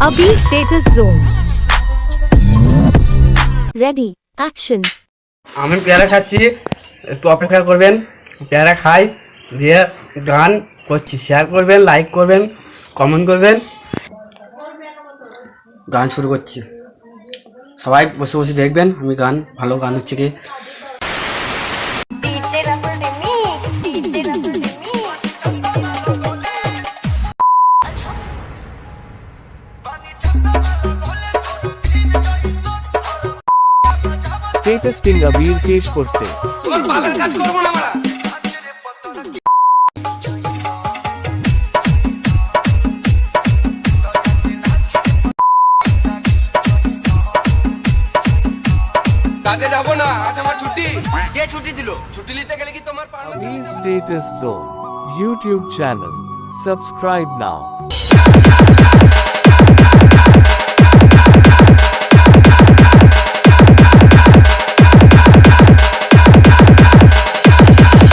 Abhi status zone. Ready, action. আমি পেয়ারা খাচ্ছি, একটু অপেক্ষা করবেন। পেয়ারা খাই, দিয়ে গান করছি। শেয়ার করবেন, লাইক করবেন, কমেন্ট করবেন। গান শুরু করছি, সবাই বসে বসে দেখবেন আমি গান, ভালো গান হচ্ছে কি। স্টেটাস কিং আবির পেশ করছে। তোমার ভালোর কাজ করবো না আমরা। কাজে যাবো না, আজ আমার ছুটি। কে ছুটি দিল? ছুটি নিতে গেলে কি তোমার permission? Abir Status Zone YouTube channel. Subscribe now.